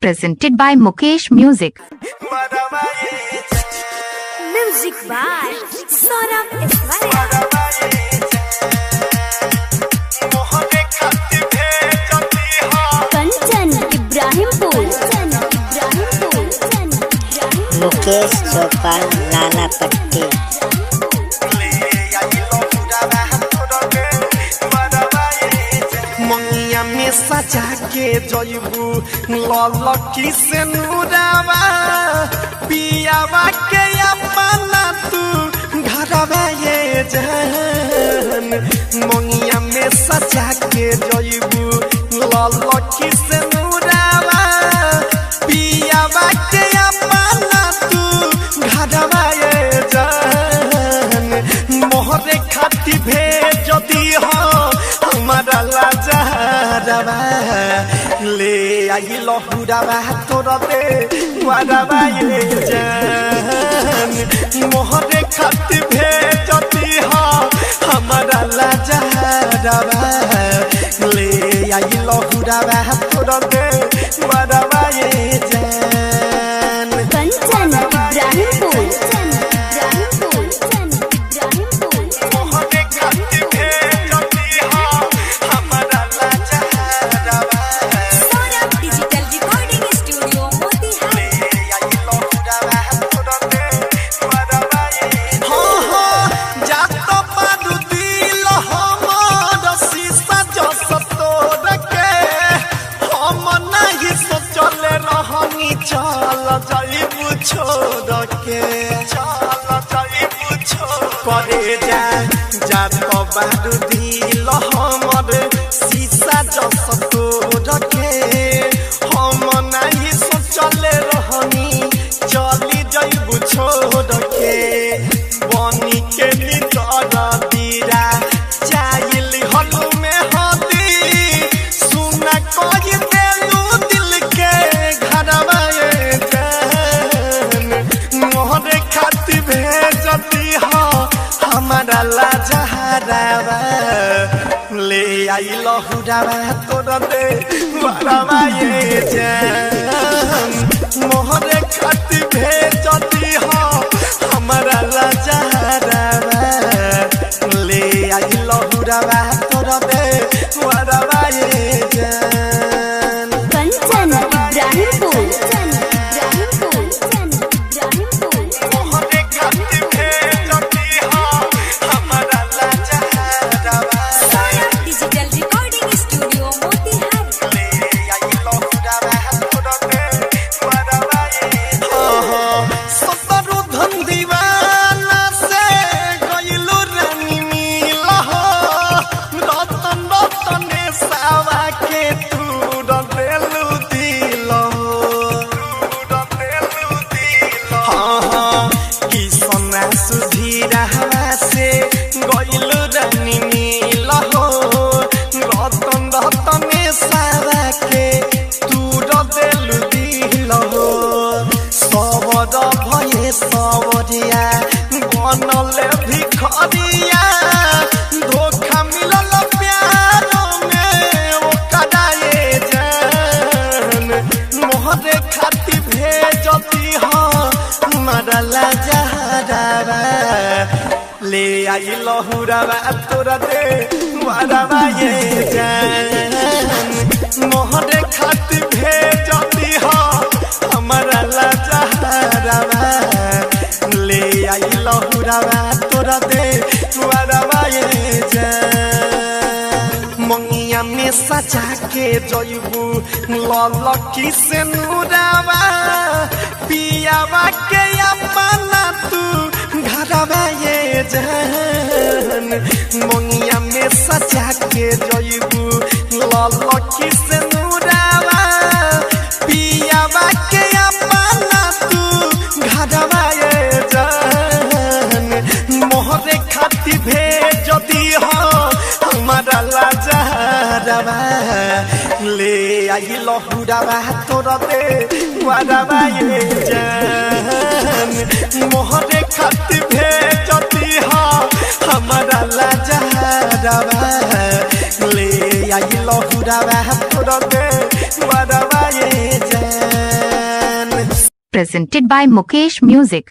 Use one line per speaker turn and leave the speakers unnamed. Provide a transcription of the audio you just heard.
presented by Mukesh Music.
Music by Sora Ismail. Kanchan Ibrahimpur
Mukesh चौपाल लाला पट्टी
मंगिया में सजा के जयबू ललकी से नूरावा पियावा के अपना तू घरवा ये जान मंगिया में सजा के जयबू ललकी से नूरावा पियावा के अपना तू घरवा ये जान मोहरे खाती भेज दी हो हमारा लाजरवा ले आई लहुरावा तोरा दे वारावा ये जान मोहरे खाती भेज दी हो हमारा लाजरवा ले आई लहुरावा तोरा दे वारावा ये जान
कंचन इब्राहिमपुर
चल जाइबू छोड़ के चल जाइबू छोड़ करे जा तो बारू दिल हमर शीशा जस तोड़ के हम नहीं सोचले रहनी चली जाइबू छोड़ के बनी के नितर दीरा चाइल हलू में हदी सुना कही देलू दिल के घरवा भेजती हो हमारा लाजरवा ले आई लहुरावा तोरा दे वारावा ये जान मोहरे खाती भेजती हो हमारा लाजरवा ले आई लहुरावा तोरा दे वारावा ये जान
कंचन इब्राहिमपुर
सवरिया बनले भिखरिया धोखा मिलल प्यार में ओकरा ये जान मोहरे खाती भेजती हो हमारा लाजरवा ले आई लहुरावा तोरा दे वारावा ये जान मोहरे खाती भेजती हो हमारा लाजरवा ले आई लहुरावा तोरा दे वारावा ये जान मंगिया में सजा के जयबू ललकी से नूरावा पियावा के अपना तू घरवा ये जान मंगिया में सजा के जयबू ललकी से नूरावा पियावा के अपना तू घरवा ये जान मोहरे खाती भेजती हो हमारा लाजरवा ले आई लहुरावा तोरा दे वारावा ये जान मोहरे खाती भेजती हो हमारा लाजरवा ले आई लहुरावा तोरा दे वारावा ये जान।
presented by Mukesh Music.